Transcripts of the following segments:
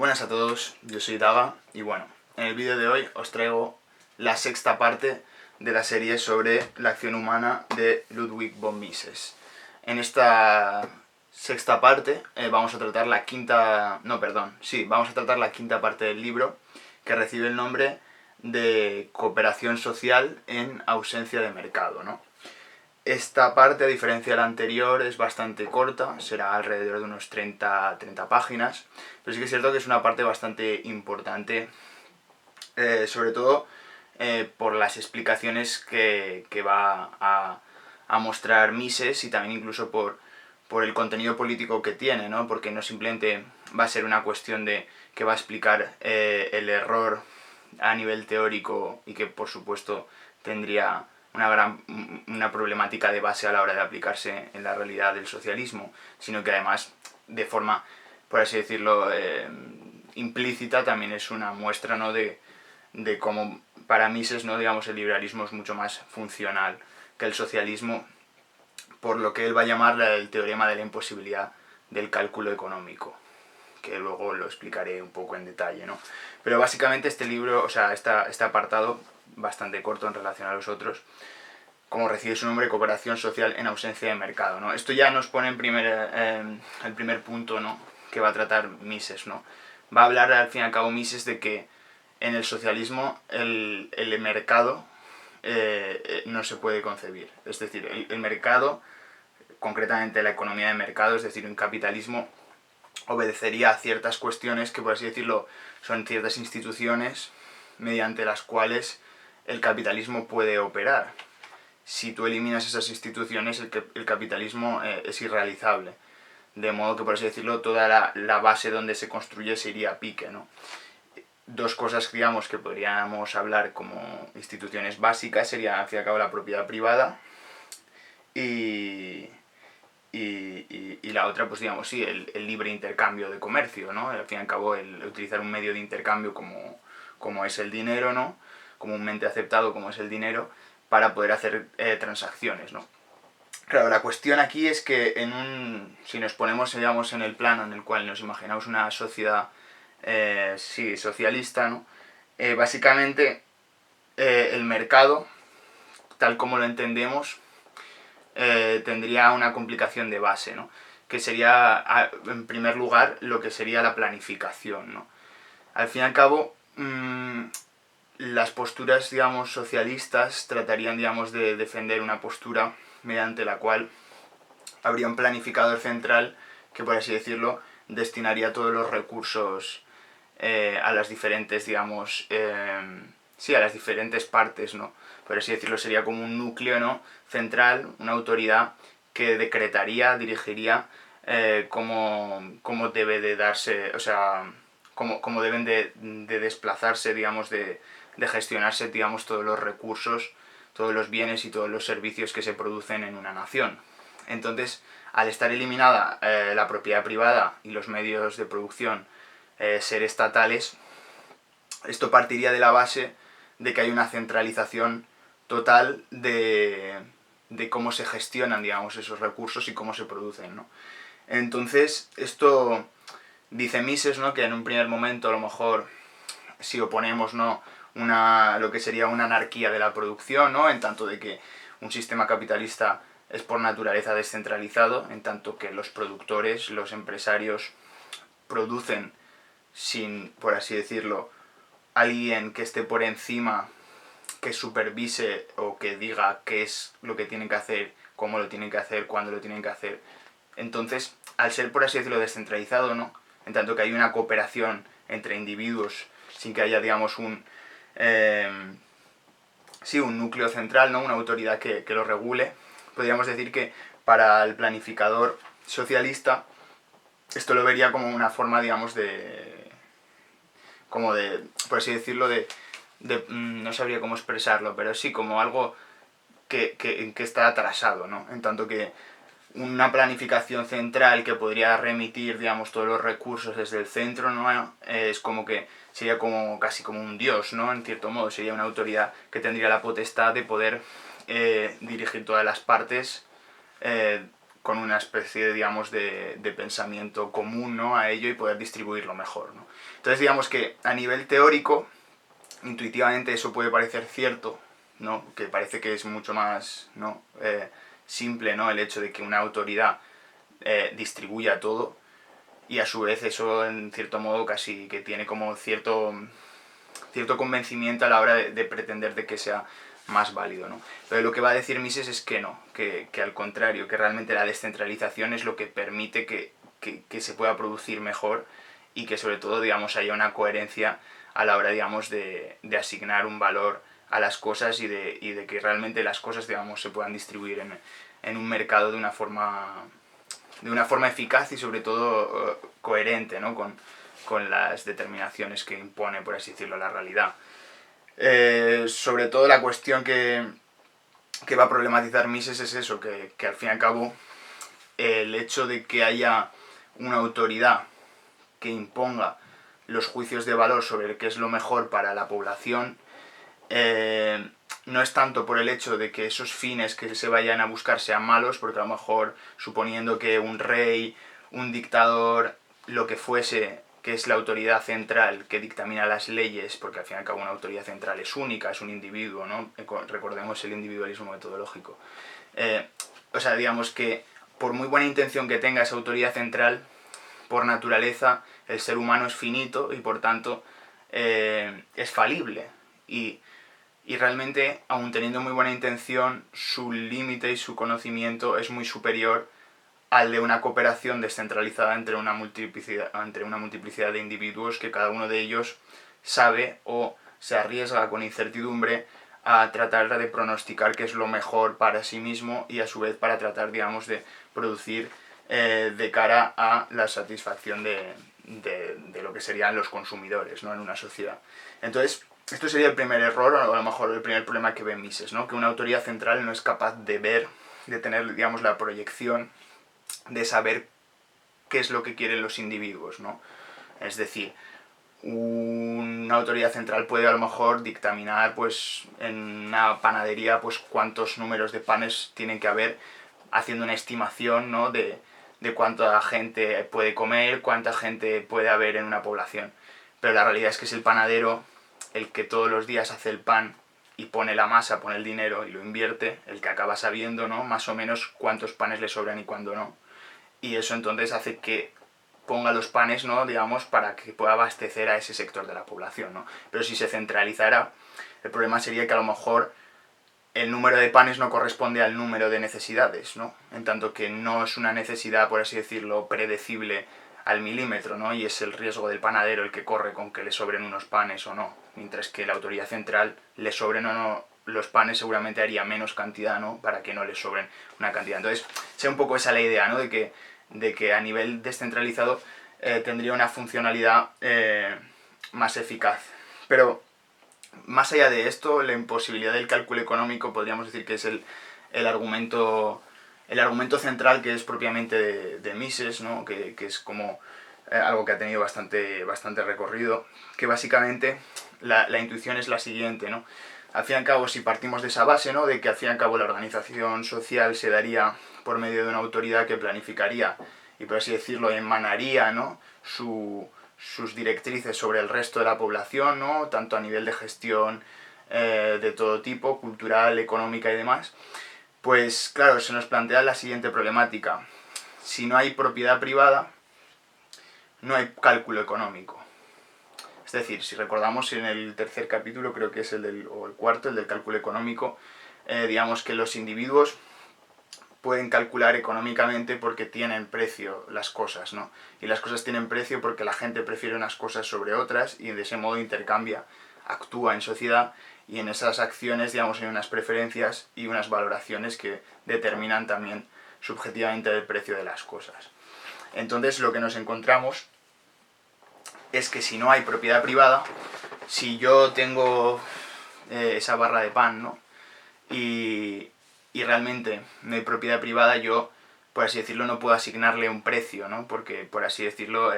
Buenas a todos, yo soy Daga y bueno, en el vídeo de hoy os traigo la sexta parte de la serie sobre la acción humana de Ludwig von Mises. En esta sexta parte vamos a tratar la quinta parte del libro, que recibe el nombre de Cooperación social en ausencia de mercado, ¿no? Esta parte, a diferencia de la anterior, es bastante corta, será alrededor de unos 30 páginas, pero sí que es cierto que es una parte bastante importante, sobre todo por las explicaciones que va a mostrar Mises y también incluso por el contenido político que tiene, ¿no? Porque no simplemente va a ser una cuestión de que va a explicar el error a nivel teórico y que por supuesto tendría una problemática de base a la hora de aplicarse en la realidad del socialismo, sino que además, de forma, por así decirlo, implícita, también es una muestra, ¿no?, de cómo para Mises, ¿no?, digamos, el liberalismo es mucho más funcional que el socialismo, por lo que él va a llamar el teorema de la imposibilidad del cálculo económico, que luego lo explicaré un poco en detalle, ¿no? Pero básicamente este libro, o sea, este apartado, bastante corto en relación a los otros, como recibe su nombre, cooperación social en ausencia de mercado, ¿no? Esto ya nos pone en el primer punto, ¿no?, que va a tratar Mises, ¿no? Va a hablar al fin y al cabo Mises de que en el socialismo el mercado no se puede concebir. Es decir, el mercado, concretamente la economía de mercado, es decir, un capitalismo, obedecería a ciertas cuestiones que, por así decirlo, son ciertas instituciones mediante las cuales el capitalismo puede operar. Si tú eliminas esas instituciones, el capitalismo es irrealizable. De modo que, por así decirlo, toda la base donde se construye se iría a pique, ¿no? Dos cosas, digamos, que podríamos hablar como instituciones básicas serían, al fin y al cabo, la propiedad privada y la otra, pues digamos, sí, el libre intercambio de comercio, ¿no? Al fin y al cabo, el utilizar un medio de intercambio como es el dinero, ¿no?, comúnmente aceptado como es el dinero, para poder hacer transacciones, ¿no? Claro, la cuestión aquí es que si nos ponemos, digamos, en el plano en el cual nos imaginamos una sociedad socialista, ¿no?, básicamente el mercado, tal como lo entendemos, tendría una complicación de base, ¿no?, que sería, en primer lugar, lo que sería la planificación, ¿no? Al fin y al cabo, las posturas, digamos, socialistas tratarían, digamos, de defender una postura mediante la cual habría un planificador central que, por así decirlo, destinaría todos los recursos a las diferentes, digamos, a las diferentes partes, ¿no? Por así decirlo, sería como un núcleo, ¿no?, central, una autoridad que decretaría, dirigiría cómo debe de darse, o sea, cómo deben de desplazarse, digamos, de gestionarse, digamos, todos los recursos, todos los bienes y todos los servicios que se producen en una nación. Entonces, al estar eliminada la propiedad privada y los medios de producción ser estatales, esto partiría de la base de que hay una centralización total de cómo se gestionan, digamos, esos recursos y cómo se producen, ¿no? Entonces, esto dice Mises, ¿no?, que en un primer momento, a lo mejor, si oponemos, ¿no?, lo que sería una anarquía de la producción, ¿no?, en tanto de que un sistema capitalista es por naturaleza descentralizado, en tanto que los productores, los empresarios, producen sin, por así decirlo, alguien que esté por encima, que supervise o que diga qué es lo que tienen que hacer, cómo lo tienen que hacer, cuándo lo tienen que hacer. Entonces, al ser, por así decirlo, descentralizado, ¿no?, en tanto que hay una cooperación entre individuos sin que haya, digamos, un núcleo central, ¿no?, una autoridad que lo regule, podríamos decir que para el planificador socialista esto lo vería como una forma, digamos, por así decirlo, no sabría cómo expresarlo, pero sí, como algo que está atrasado, ¿no? En tanto que una planificación central que podría remitir, digamos, todos los recursos desde el centro, ¿no?, es como que sería como casi como un dios, ¿no?, en cierto modo, sería una autoridad que tendría la potestad de poder dirigir todas las partes con una especie de, digamos, de pensamiento común, ¿no?, a ello y poder distribuirlo mejor, ¿no? Entonces digamos que a nivel teórico, intuitivamente eso puede parecer cierto, ¿no?, que parece que es mucho más, ¿no?, simple, ¿no?, el hecho de que una autoridad distribuya todo, y a su vez eso en cierto modo casi que tiene como cierto convencimiento a la hora de pretender de que sea más válido, ¿no? Pero lo que va a decir Mises es que no, que al contrario, que realmente la descentralización es lo que permite que se pueda producir mejor y que sobre todo, digamos, haya una coherencia a la hora, digamos, de asignar un valor a las cosas y de que realmente las cosas, digamos, se puedan distribuir en un mercado de una forma eficaz y sobre todo coherente, ¿no?, con las determinaciones que impone, por así decirlo, la realidad. Sobre todo la cuestión que va a problematizar Mises es eso, que al fin y al cabo el hecho de que haya una autoridad que imponga los juicios de valor sobre qué es lo mejor para la población, no es tanto por el hecho de que esos fines que se vayan a buscar sean malos, porque a lo mejor suponiendo que un rey, un dictador, lo que fuese, que es la autoridad central que dictamina las leyes, porque al fin y al cabo una autoridad central es única, es un individuo, ¿no? Recordemos el individualismo metodológico. O sea, digamos que por muy buena intención que tenga esa autoridad central, por naturaleza el ser humano es finito y por tanto es falible. Y realmente, aun teniendo muy buena intención, su límite y su conocimiento es muy superior al de una cooperación descentralizada entre una multiplicidad de individuos que cada uno de ellos sabe o se arriesga con incertidumbre a tratar de pronosticar qué es lo mejor para sí mismo y a su vez para tratar, digamos, de producir de cara a la satisfacción de lo que serían los consumidores, ¿no?, en una sociedad. Entonces, esto sería el primer error, o a lo mejor el primer problema que ve Mises, ¿no?, que una autoridad central no es capaz de ver, de tener, digamos, la proyección de saber qué es lo que quieren los individuos, ¿no? Es decir, una autoridad central puede a lo mejor dictaminar, pues, en una panadería, pues, cuántos números de panes tienen que haber, haciendo una estimación, ¿no?, de cuánta gente puede comer, cuánta gente puede haber en una población. Pero la realidad es que es el panadero el que todos los días hace el pan y pone la masa, pone el dinero y lo invierte, el que acaba sabiendo, ¿no?, más o menos cuántos panes le sobran y cuándo no. Y eso entonces hace que ponga los panes, ¿no?, digamos, para que pueda abastecer a ese sector de la población, ¿no? Pero si se centralizara, el problema sería que a lo mejor el número de panes no corresponde al número de necesidades, ¿no? En tanto que no es una necesidad, por así decirlo, predecible al milímetro, ¿no? Y es el riesgo del panadero el que corre con que le sobren unos panes o no. Mientras que la autoridad central, le sobren o no los panes, seguramente haría menos cantidad, ¿no?, para que no les sobren una cantidad. Entonces, sea un poco esa la idea, ¿no?, de que a nivel descentralizado tendría una funcionalidad más eficaz. Pero más allá de esto, la imposibilidad del cálculo económico podríamos decir que es el argumento central, que es propiamente de Mises, ¿no?, que es como algo que ha tenido bastante recorrido, que básicamente la intuición es la siguiente, ¿no? Al fin y al cabo, si partimos de esa base, ¿no?, de que al fin y al cabo la organización social se daría por medio de una autoridad que planificaría y, por así decirlo, emanaría, ¿no?, sus directrices sobre el resto de la población, ¿no?, tanto a nivel de gestión de todo tipo, cultural, económica y demás, pues claro, se nos plantea la siguiente problemática. Si no hay propiedad privada, no hay cálculo económico. Es decir, si recordamos en el tercer capítulo, creo que es o el cuarto, el del cálculo económico, digamos que los individuos pueden calcular económicamente porque tienen precio las cosas, ¿no? Y las cosas tienen precio porque la gente prefiere unas cosas sobre otras y de ese modo intercambia, actúa en sociedad, y en esas acciones, digamos, hay unas preferencias y unas valoraciones que determinan también subjetivamente el precio de las cosas. Entonces lo que nos encontramos es que si no hay propiedad privada, si yo tengo esa barra de pan, ¿no?, y realmente no hay propiedad privada, yo, por así decirlo, no puedo asignarle un precio, ¿no?, porque, por así decirlo,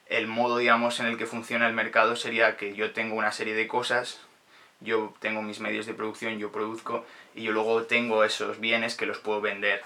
el modo, digamos, en el que funciona el mercado sería que yo tengo una serie de cosas, yo tengo mis medios de producción, yo produzco, y yo luego tengo esos bienes que los puedo vender.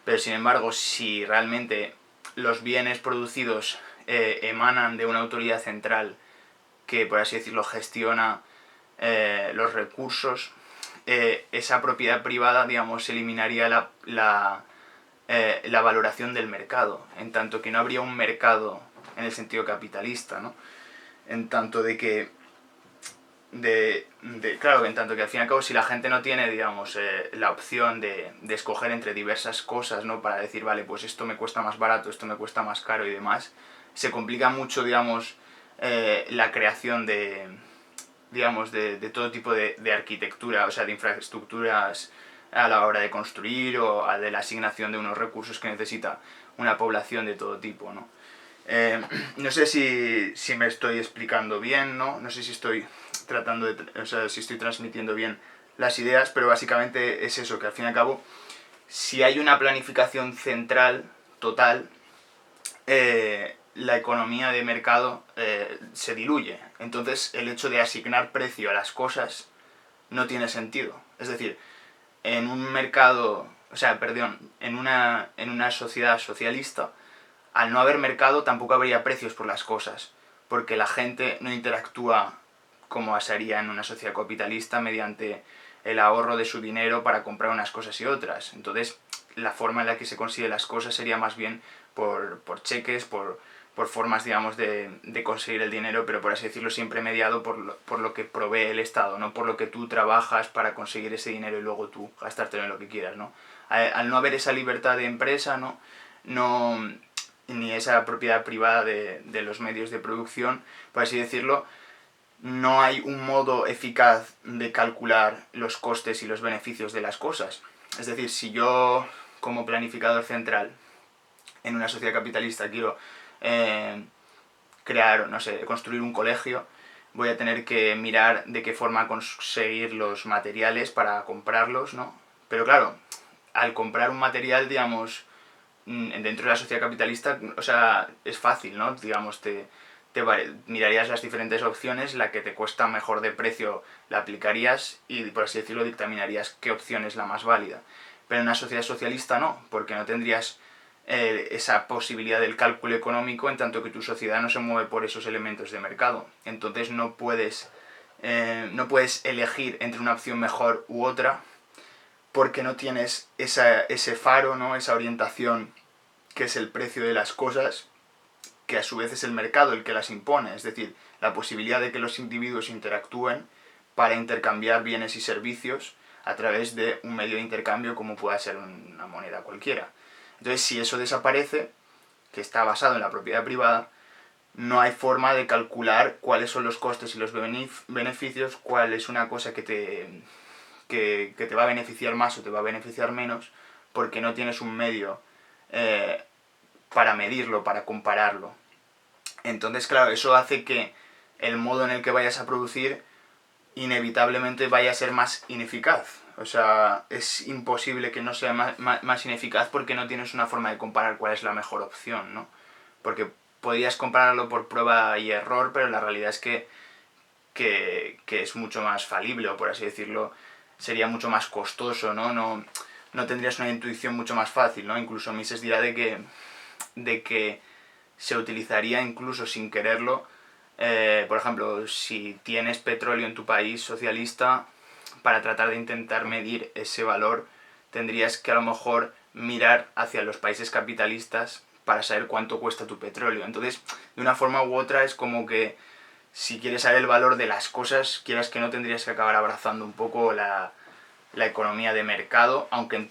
Pero sin embargo, si realmente los bienes producidos emanan de una autoridad central que, por así decirlo, gestiona los recursos, esa propiedad privada, digamos, eliminaría la valoración del mercado, en tanto que no habría un mercado en el sentido capitalista, ¿no? En tanto de que claro, en tanto que al fin y al cabo, si la gente no tiene, digamos, la opción de escoger entre diversas cosas, ¿no? Para decir, vale, pues esto me cuesta más barato, esto me cuesta más caro y demás, se complica mucho, digamos, la creación digamos, de todo tipo de arquitectura, o sea, de infraestructuras a la hora de construir o de la asignación de unos recursos que necesita una población de todo tipo, ¿no? No sé si me estoy explicando bien, ¿no? No sé si estoy o sea, si estoy transmitiendo bien las ideas, pero básicamente es eso, que al fin y al cabo, si hay una planificación central, total, la economía de mercado se diluye. Entonces, el hecho de asignar precio a las cosas no tiene sentido. Es decir, en un mercado, o sea, perdón, en una sociedad socialista, al no haber mercado tampoco habría precios por las cosas, porque la gente no interactúa como se haría en una sociedad capitalista mediante el ahorro de su dinero para comprar unas cosas y otras. Entonces, la forma en la que se consigue las cosas sería más bien por cheques, por formas, digamos, de conseguir el dinero, pero por así decirlo, siempre mediado por lo que provee el Estado, no por lo que tú trabajas para conseguir ese dinero y luego tú gastártelo en lo que quieras, ¿no? Al no haber esa libertad de empresa, no ni esa propiedad privada de los medios de producción, por así decirlo, no hay un modo eficaz de calcular los costes y los beneficios de las cosas. Es decir, si yo, como planificador central, en una sociedad capitalista quiero crear, no sé, construir un colegio, voy a tener que mirar de qué forma conseguir los materiales para comprarlos, ¿no? Pero claro, al comprar un material, digamos, dentro de la sociedad capitalista, o sea, es fácil, ¿no? Digamos, mirarías las diferentes opciones, la que te cuesta mejor de precio la aplicarías y, por así decirlo, dictaminarías qué opción es la más válida. Pero en una sociedad socialista no, porque no tendrías esa posibilidad del cálculo económico en tanto que tu sociedad no se mueve por esos elementos de mercado. Entonces no puedes elegir entre una opción mejor u otra porque no tienes ese faro, ¿no? Esa orientación que es el precio de las cosas, que a su vez es el mercado el que las impone, es decir, la posibilidad de que los individuos interactúen para intercambiar bienes y servicios a través de un medio de intercambio como pueda ser una moneda cualquiera. Entonces, si eso desaparece, que está basado en la propiedad privada, no hay forma de calcular cuáles son los costes y los beneficios, cuál es una cosa que te va a beneficiar más o te va a beneficiar menos, porque no tienes un medio para medirlo, para compararlo. Entonces, claro, eso hace que el modo en el que vayas a producir inevitablemente vaya a ser más ineficaz. O sea, es imposible que no sea más ineficaz porque no tienes una forma de comparar cuál es la mejor opción, ¿no? Porque podrías compararlo por prueba y error, pero la realidad es que es mucho más falible, o por así decirlo, sería mucho más costoso, ¿no? No tendrías una intuición mucho más fácil, ¿no? Incluso Mises dirá de que se utilizaría incluso sin quererlo. Por ejemplo, si tienes petróleo en tu país socialista, para tratar de intentar medir ese valor, tendrías que a lo mejor mirar hacia los países capitalistas para saber cuánto cuesta tu petróleo. Entonces, de una forma u otra, es como que si quieres saber el valor de las cosas, quieras que no, tendrías que acabar abrazando un poco la economía de mercado, aunque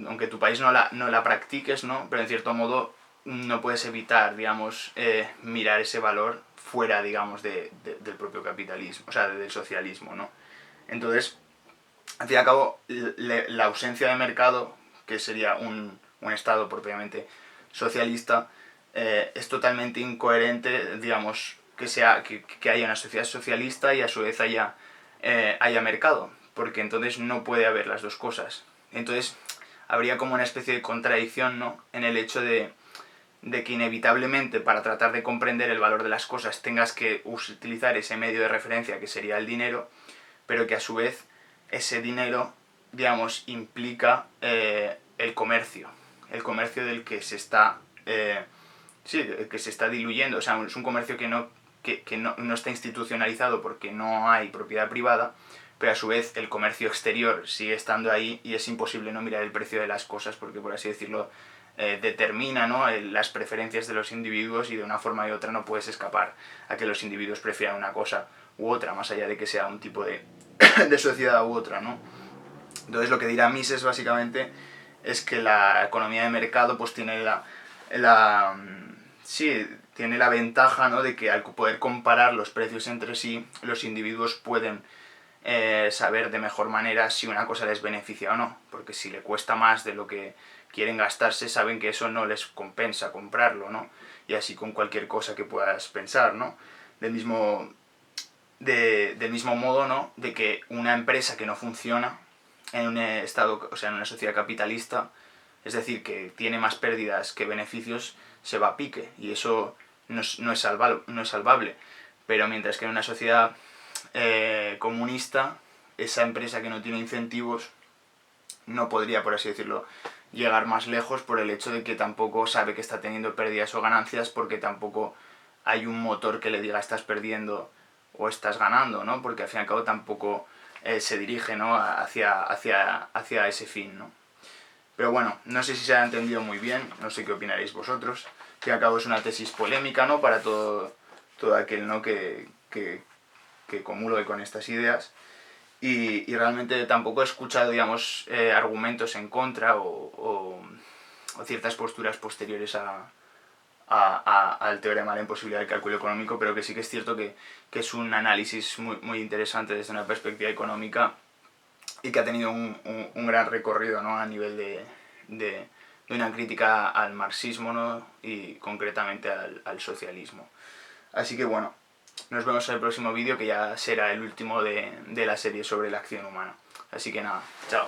aunque tu país no la practiques, ¿no? Pero en cierto modo no puedes evitar, digamos, mirar ese valor fuera, digamos, del propio capitalismo, o sea, del socialismo, ¿no? Entonces, al fin y al cabo, la ausencia de mercado, que sería un Estado propiamente socialista, es totalmente incoherente, digamos, que haya una sociedad socialista y a su vez haya mercado, porque entonces no puede haber las dos cosas. Entonces, habría como una especie de contradicción, ¿no? En el hecho de que inevitablemente para tratar de comprender el valor de las cosas tengas que utilizar ese medio de referencia que sería el dinero, pero que a su vez ese dinero, digamos, implica el comercio. el comercio del que se está, que se está diluyendo. O sea, es un comercio que no está institucionalizado porque no hay propiedad privada, pero a su vez el comercio exterior sigue estando ahí y es imposible no mirar el precio de las cosas porque, por así decirlo, determina, ¿no?, las preferencias de los individuos, y de una forma u otra no puedes escapar a que los individuos prefieran una cosa u otra, más allá de que sea un tipo de, de sociedad u otra, ¿no? Entonces lo que dirá Mises básicamente es que la economía de mercado pues tiene tiene la ventaja, ¿no?, de que al poder comparar los precios entre sí, los individuos pueden saber de mejor manera si una cosa les beneficia o no, porque si le cuesta más de lo que quieren gastarse, saben que eso no les compensa comprarlo, ¿no? Y así con cualquier cosa que puedas pensar, ¿no? Del mismo modo, ¿no?, de que una empresa que no funciona en un estado, o sea, en una sociedad capitalista, es decir, que tiene más pérdidas que beneficios, se va a pique, y eso no es salvable. Pero mientras que en una sociedad comunista, esa empresa que no tiene incentivos no podría, por así decirlo, llegar más lejos, por el hecho de que tampoco sabe que está teniendo pérdidas o ganancias, porque tampoco hay un motor que le diga estás perdiendo o estás ganando, ¿no? Porque al fin y al cabo tampoco se dirige, ¿no?, hacia ese fin, ¿no? Pero bueno, no sé si se ha entendido muy bien, no sé qué opinaréis vosotros. Al fin y al cabo es una tesis polémica, ¿no?, para todo aquel, ¿no?, que comulgue con estas ideas. Y realmente tampoco he escuchado, digamos, argumentos en contra o ciertas posturas posteriores al teorema de la imposibilidad del cálculo económico, pero que sí que es cierto que es un análisis muy interesante desde una perspectiva económica, y que ha tenido un gran recorrido, ¿no?, a nivel de una crítica al marxismo, ¿no?, y concretamente al socialismo. Así que bueno, nos vemos en el próximo vídeo, que ya será el último de la serie sobre la acción humana. Así que nada, chao.